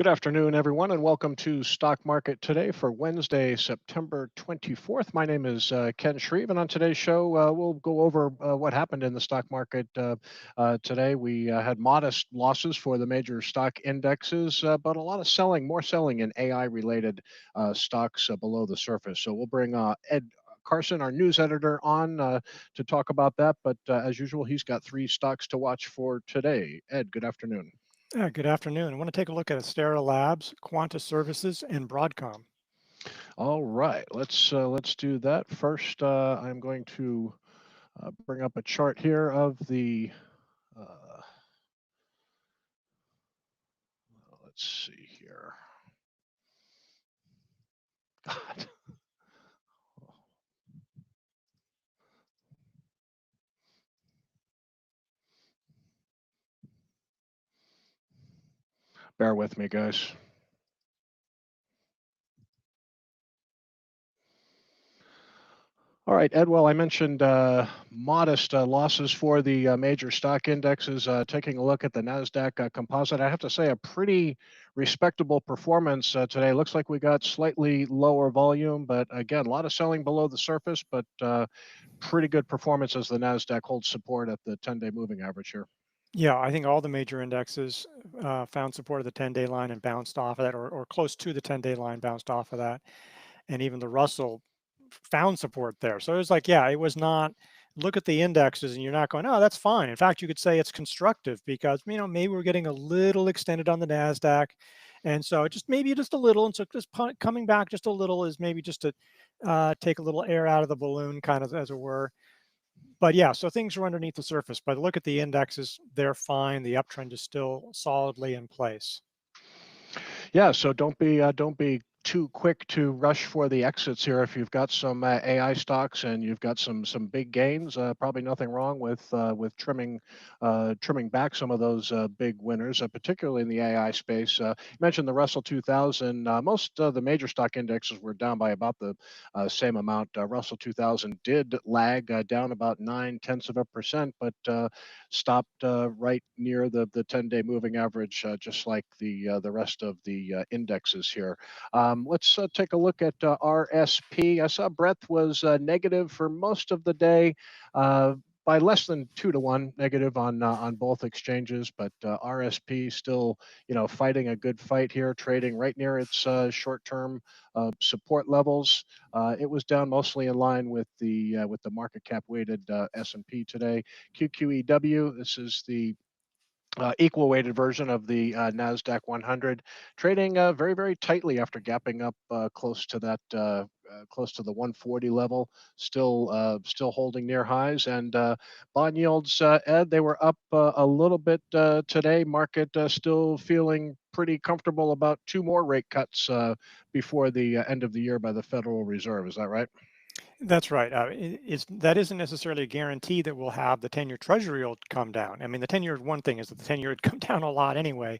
Good afternoon, everyone, and welcome to Stock Market Today for Wednesday, September 24th. My name is Ken Shreve, and on today's show, we'll go over what happened in the stock market today. We had modest losses for the major stock indexes, but a lot of selling, more selling in AI-related stocks below the surface. So we'll bring Ed Carson, our news editor, on to talk about that. But as usual, he's got three stocks to watch for today. Ed, good afternoon. Good afternoon. I want to take a look at Astera Labs, Quanta Services, and Broadcom. All right, let's do that. First, I'm going to bring up a chart here of the. Uh, let's see here. God. Bear with me, guys. All right, Ed. Well, I mentioned modest losses for the major stock indexes. Taking a look at the Nasdaq Composite, I have to say a pretty respectable performance today. Looks like we got slightly lower volume, but again, a lot of selling below the surface, but pretty good performance as the Nasdaq holds support at the 10-day moving average here. Yeah, I think all the major indexes found support of the 10-day line and bounced off of that, or close to the 10-day line, bounced off of that. And even the Russell found support there. So it was like, yeah, it was not. Look at the indexes, and you're not going, oh, that's fine. In fact, you could say it's constructive because maybe we're getting a little extended on the Nasdaq, and so maybe just a little, and so just coming back just a little is maybe just to take a little air out of the balloon, kind of as it were. But yeah, so things are underneath the surface. But look at the indexes; they're fine. The uptrend is still solidly in place. Yeah, so don't be too quick to rush for the exits here. If you've got some AI stocks and you've got some big gains, probably nothing wrong with trimming back some of those big winners, particularly in the AI space. You mentioned the Russell 2000. Most of the major stock indexes were down by about the same amount. Russell 2000 did lag down about 9/10%, but stopped right near the 10-day moving average, just like the rest of the indexes here. Let's take a look at RSP. I saw breadth was negative for most of the day. By less than 2 to 1 negative on both exchanges, but RSP still, fighting a good fight here, trading right near its short-term support levels. It was down mostly in line with the market cap weighted S&P today. QQEW, this is the equal weighted version of the Nasdaq 100, trading very, very tightly after gapping up close to the 140 level, still holding near highs. And bond yields, Ed, they were up a little bit today. Market still feeling pretty comfortable about two more rate cuts before the end of the year by the Federal Reserve. Is that right? That's right. That isn't necessarily a guarantee that we'll have the 10-year Treasury yield come down. I mean, the 10-year one thing is that the 10-year had come down a lot anyway.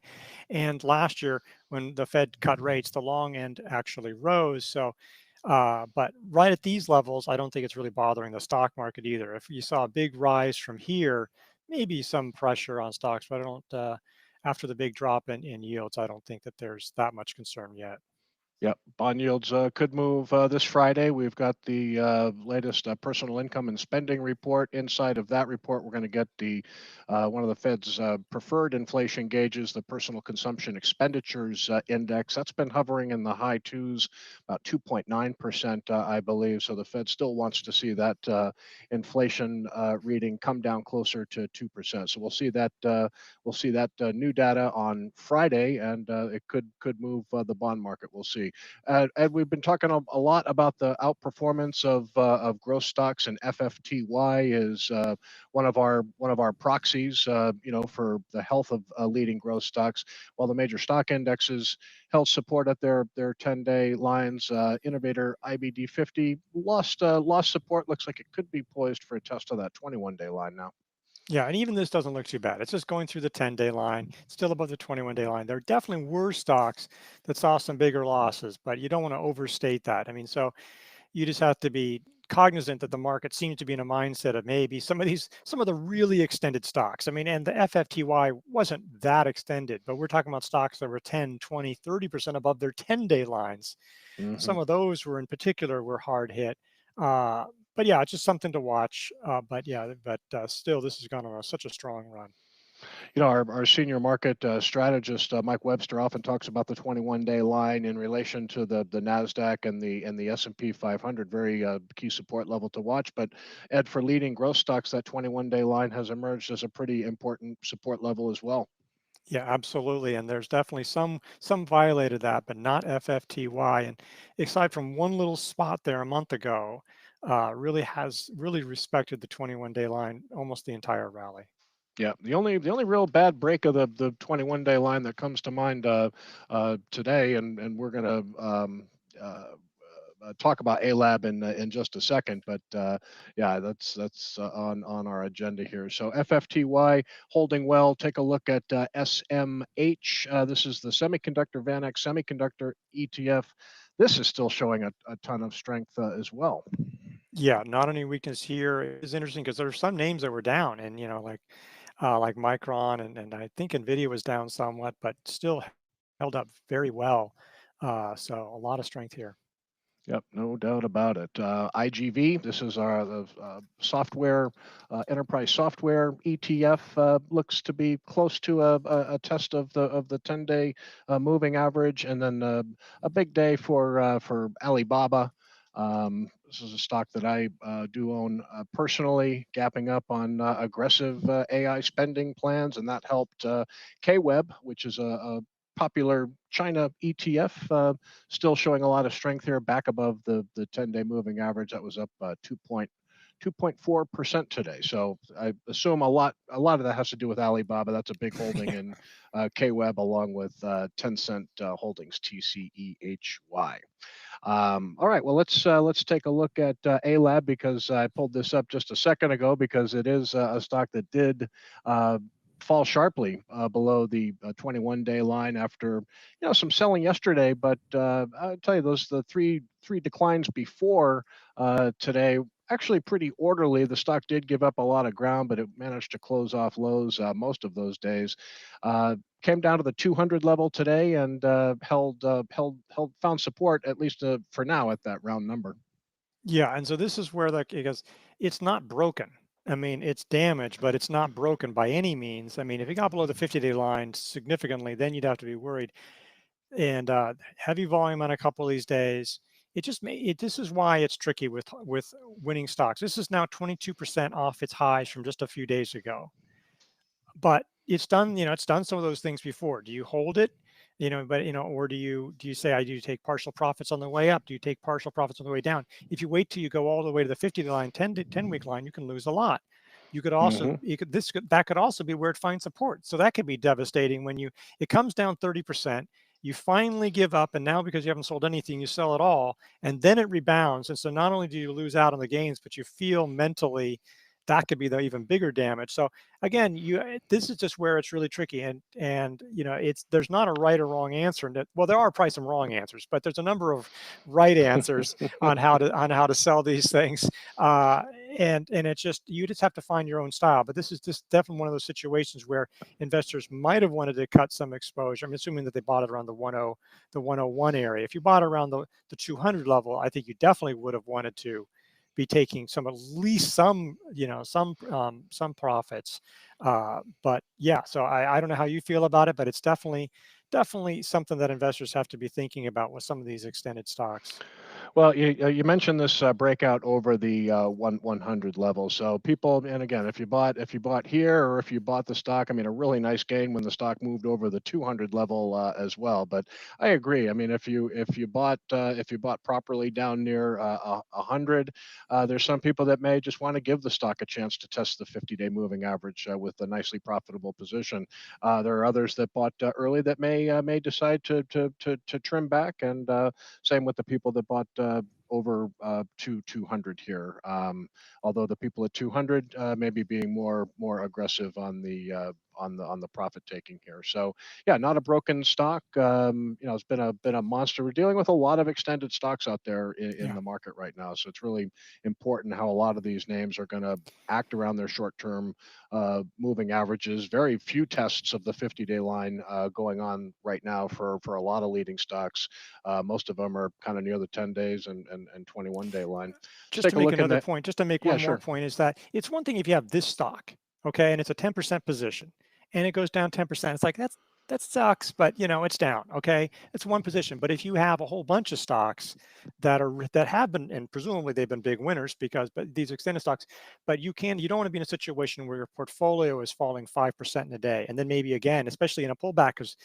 And last year, when the Fed cut rates, the long end actually rose. So, but right at these levels, I don't think it's really bothering the stock market either. If you saw a big rise from here, maybe some pressure on stocks, but I don't. After the big drop in yields, I don't think that there's that much concern yet. Yep, bond yields could move this Friday. We've got the latest personal income and spending report. Inside of that report, we're going to get the one of the Fed's preferred inflation gauges, the personal consumption expenditures index. That's been hovering in the high twos, about 2.9%, I believe. So the Fed still wants to see that inflation reading come down closer to 2%. So we'll see that new data on Friday, and it could move the bond market. We'll see. And we've been talking a lot about the outperformance of growth stocks, and FFTY is one of our proxies, for the health of leading growth stocks. While the major stock indexes held support at their 10-day lines, Innovator IBD 50 lost support. Looks like it could be poised for a test of that 21-day line now. Yeah, and even this doesn't look too bad. It's just going through the 10-day line, still above the 21-day line. There definitely were stocks that saw some bigger losses, but you don't want to overstate that. I mean, so you just have to be cognizant that the market seems to be in a mindset of maybe some of the really extended stocks. I mean, and the FFTY wasn't that extended, but we're talking about stocks that were 10, 20, 30% above their 10-day lines. Hmm. Some of those were in particular were hard hit. But yeah, it's just something to watch. But still, this has gone on such a strong run. Our senior market strategist, Mike Webster, often talks about the 21-day line in relation to the Nasdaq and the S&P 500, very key support level to watch. But Ed, for leading growth stocks, that 21-day line has emerged as a pretty important support level as well. Yeah, absolutely. And there's definitely some violated that, but not FFTY. And aside from one little spot there a month ago, really respected the 21-day line almost the entire rally. Yeah, the only real bad break of the 21-day line that comes to mind today, and we're going to talk about ALAB in just a second, but yeah, that's on our agenda here. So FFTY holding well. Take a look at SMH. This is the semiconductor VanEck semiconductor ETF. This is still showing a ton of strength as well. Yeah, not any weakness here. It is interesting because there are some names that were down, and like Micron and I think Nvidia was down somewhat, but still held up very well. So a lot of strength here. Yep, no doubt about it. IGV, this is our software, enterprise software ETF. Looks to be close to a test of the 10-day moving average, and then a big day for Alibaba. This is a stock that I do own personally, gapping up on aggressive AI spending plans, and that helped KWeb, which is a popular China ETF, still showing a lot of strength here, back above the 10-day moving average. That was up 2.4% today. So I assume a lot of that has to do with Alibaba. That's a big holding in KWeb, along with Tencent Holdings, TCEHY. All right, well, let's take a look at ALAB, because I pulled this up just a second ago, because it is a stock that did fall sharply below the 21-day line after some selling yesterday. But I'll tell you, the three declines before today, actually pretty orderly. The stock did give up a lot of ground, but it managed to close off lows most of those days. Came down to the 200 level today and found support, at least for now, at that round number. Yeah, and so this is where because it's not broken. I mean, it's damaged, but it's not broken by any means. I mean, if it got below the 50-day line significantly, then you'd have to be worried. And heavy volume on a couple of these days. This is why it's tricky with winning stocks. This is now 22% off its highs from just a few days ago. But it's done some of those things before. Do you hold it? Or do you say, I do take partial profits on the way up? Do you take partial profits on the way down? If you wait till you go all the way to the 50-day line, 10-week line, you can lose a lot. You could also, that could also be where it finds support. So that could be devastating when it comes down 30%, you finally give up, and now because you haven't sold anything, you sell it all, and then it rebounds. And so not only do you lose out on the gains, but you feel mentally that could be the even bigger damage. So again, this is just where it's really tricky, and there's not a right or wrong answer. Well, there are probably some wrong answers, but there's a number of right answers on how to sell these things. And it's just, you just have to find your own style. But this is just definitely one of those situations where investors might have wanted to cut some exposure. I'm assuming that they bought it around the 101 area. If you bought around the 200 level, I think you definitely would have wanted to be taking at least some profits. But yeah, so I don't know how you feel about it, but it's definitely something that investors have to be thinking about with some of these extended stocks. Well, you mentioned this breakout over the 100 level. So people, and again, if you bought here, or if you bought the stock, I mean, a really nice gain when the stock moved over the 200 level as well. But I agree. I mean, if you bought properly down near 100, there's some people that may just want to give the stock a chance to test the 50-day moving average with a nicely profitable position. There are others that bought early that may decide to trim back, and same with the people that bought to 200 here. Although the people at 200 maybe being more aggressive on the profit taking here. So yeah, not a broken stock. It's been a monster. We're dealing with a lot of extended stocks out there in Yeah. the market right now. So it's really important how a lot of these names are going to act around their short-term moving averages. Very few tests of the 50-day line going on right now for a lot of leading stocks. Most of them are kind of near the 10 days and 21-day line. Let's Just take to a make look in another that. point, just to make Yeah, one more sure. point, is that it's one thing if you have this stock, okay, and it's a 10% position, and it goes down 10%. It's like that sucks, but it's down. Okay, it's one position. But if you have a whole bunch of stocks that have been, and presumably they've been big winners but these extended stocks, but you don't want to be in a situation where your portfolio is falling 5% in a day, and then maybe again, especially in a pullback, because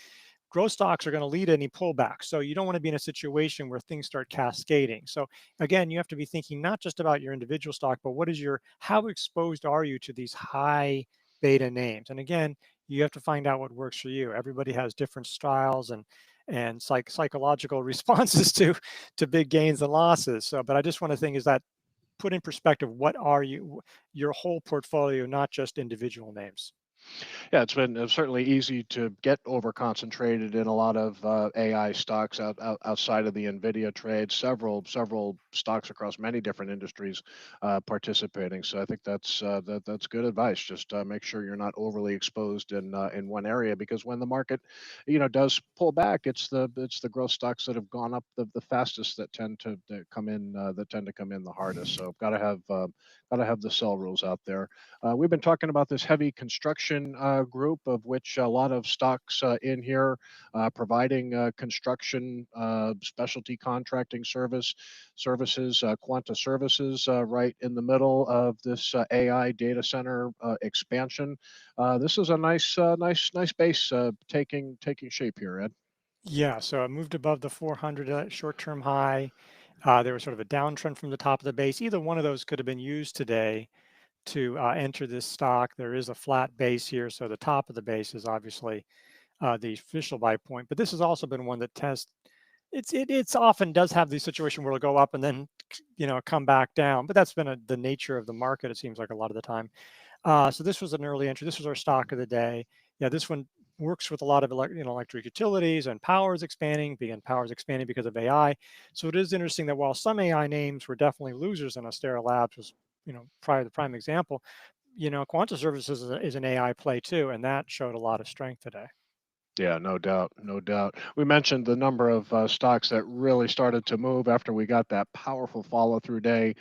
growth stocks are going to lead any pullback. So you don't want to be in a situation where things start cascading. So again, you have to be thinking not just about your individual stock, but how exposed are you to these high beta names? And again, you have to find out what works for you. Everybody has different styles and psychological responses to big gains and losses. So, but I just want to think is that put in perspective, what are your whole portfolio, not just individual names. Yeah, it's been certainly easy to get over concentrated in a lot of AI stocks outside of the Nvidia trade. Several stocks across many different industries participating. So I think that's good advice. Just make sure you're not overly exposed in one area, because when the market, does pull back, it's the growth stocks that have gone up the fastest that tend to come in the hardest. So got to have the sell rules out there. We've been talking about this heavy construction group, of which a lot of stocks in here providing construction specialty contracting services, Quanta services, right in the middle of this AI data center expansion. This is a nice base taking shape here, Ed. Yeah, so it moved above the 400 short-term high. There was sort of a downtrend from the top of the base. Either one of those could have been used today to enter this stock. There is a flat base here, so the top of the base is obviously the official buy point. But this has also been one that tests. It's often does have the situation where it'll go up and then come back down. But that's been the nature of the market. It seems like a lot of the time. So this was an early entry. This was our stock of the day. Yeah, this one works with a lot of electric utilities, and power is expanding. Power is expanding because of AI. So it is interesting that while some AI names were definitely losers, and Astera Labs was prior the prime example, Quanta Services is an AI play too, and that showed a lot of strength today. Yeah, no doubt, no doubt. We mentioned the number of stocks that really started to move after we got that powerful follow-through day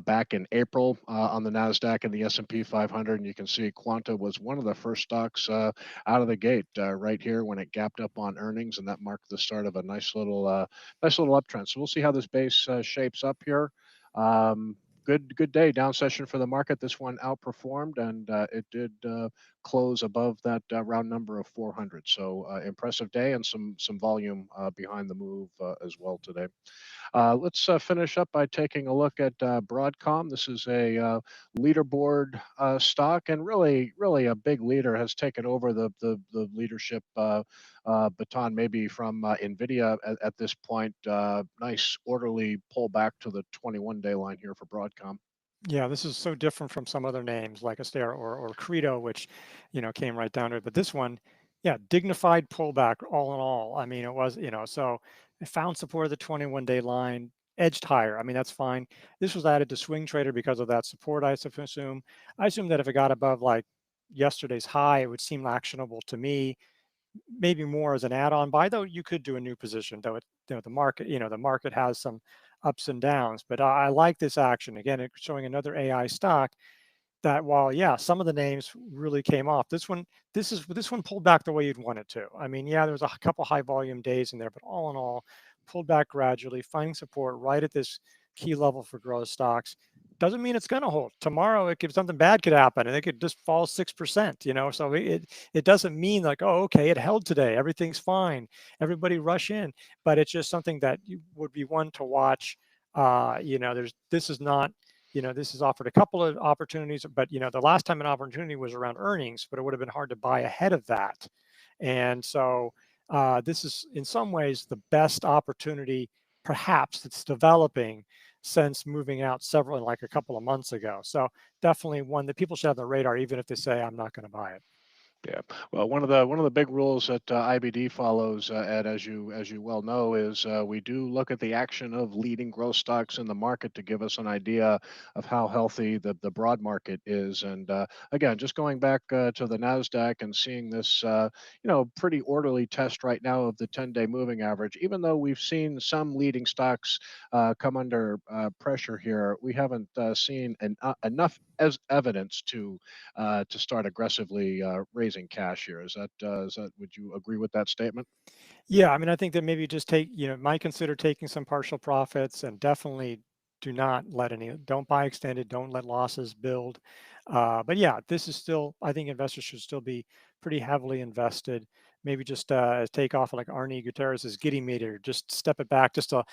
back in April on the Nasdaq and the S&P 500, and you can see Quanta was one of the first stocks out of the gate right here when it gapped up on earnings, and that marked the start of a nice little uptrend. So we'll see how this base shapes up here. Good day down session for the market. This one outperformed, and it did close above that round number of 400. So impressive day and some volume behind the move as well today. Let's finish up by taking a look at Broadcom. This is a leaderboard stock, and really a big leader has taken over the leadership baton, maybe from Nvidia at this point. Nice orderly pullback to the 21-day line here for Broadcom. Yeah, this is so different from some other names like Astera or Credo, which, came right down to it. But this one, yeah, dignified pullback all in all. I mean, it was, so it found support of the 21-day line, edged higher. I mean, that's fine. This was added to swing trader because of that support, I assume. I assume that if it got above like yesterday's high, it would seem actionable to me, maybe more as an add-on buy, though you could do a new position, though the market has some ups and downs. But I like this action. Again, it's showing another AI stock that while, yeah, some of the names really came off, this one pulled back the way you'd want it to. I mean, yeah, there was a couple high volume days in there, but all in all, pulled back gradually, finding support right at this key level for growth stocks. Doesn't mean it's going to hold. Tomorrow, something bad could happen, and it could just fall 6%. So it doesn't mean like, oh, okay, it held today, everything's fine, everybody rush in. But it's just something that you would be one to watch. This is not. This has offered a couple of opportunities, but the last time an opportunity was around earnings, but it would have been hard to buy ahead of that. And so this is in some ways the best opportunity perhaps that's developing since moving out several, like a couple of months ago. So definitely one that people should have on the radar, even if they say I'm not going to buy it. Yeah. Well, one of the big rules that IBD follows, Ed, as you well know, is we do look at the action of leading growth stocks in the market to give us an idea of how healthy the broad market is. And again, just going back to the Nasdaq and seeing this, pretty orderly test right now of the 10-day moving average. Even though we've seen some leading stocks come under pressure here, we haven't seen enough as evidence to start aggressively raising cash here. Is that would you agree with that statement? Yeah, I mean, I think that maybe just take, might consider taking some partial profits, and definitely do not let don't buy extended, don't let losses build. But yeah, this is still, I think investors should still be pretty heavily invested. Maybe just take off like Arnie Gutierrez's Giddy meter, just step it back, just a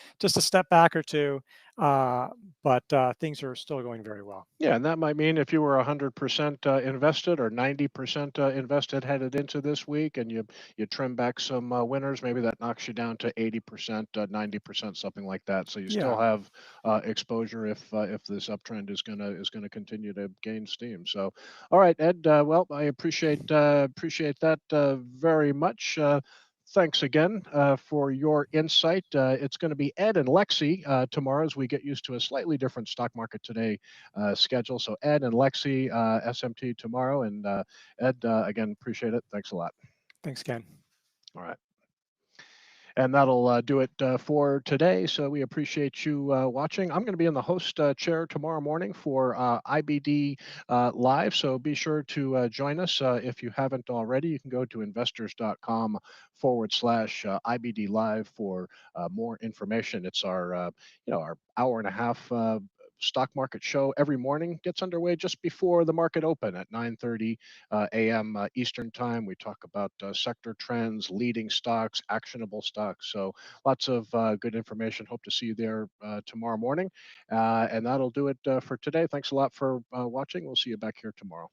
step back or two. But things are still going very well. Yeah, and that might mean if you were 100% invested or 90% invested headed into this week, and you trim back some winners, maybe that knocks you down to 80%, 90%, something like that. So you still Yeah, have exposure if this uptrend is gonna continue to gain steam. So, all right, Ed. Well, I appreciate that very much. Thanks again for your insight. It's going to be Ed and Lexi tomorrow as we get used to a slightly different stock market today schedule. So Ed and Lexi, SMT tomorrow. And Ed, again, appreciate it. Thanks a lot. thanks, Ken. All right. And that'll do it for today. So we appreciate you watching. I'm going to be in the host chair tomorrow morning for IBD Live. So be sure to join us. If you haven't already, you can go to investors.com/, IBD Live for more information. It's our hour and a half stock market show every morning. Gets underway just before the market open at 9:30 a.m. Eastern time. We talk about sector trends, leading stocks, actionable stocks. So lots of good information. Hope to see you there tomorrow morning. And that'll do it for today. Thanks a lot for watching. We'll see you back here tomorrow.